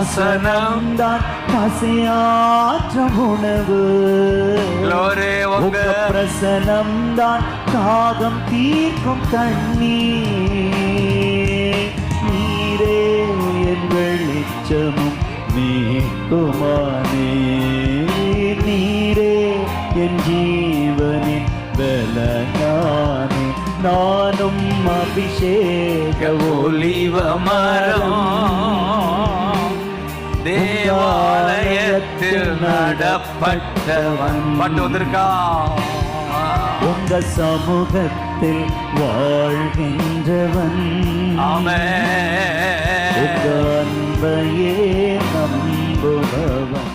வசனம்தான் பசியாற்ற உணவு. உங்க பிரசனம்தான் தாகம் தீர்க்கும் தண்ணீர். நீரே என் வெளிச்சமும் மீட்குமானே. நீரே என் ஜீவனின் பலனானே. நானும் அபிஷேக ஒலிவ மரம், தேவாலயத்தில் நடப்பட்டவன். பாட்டு வந்திருக்கா? உங்க சமூகத்தில் வாழ்கின்றவன். ஆமென். உங்க அன்பையே நம்புபவன்.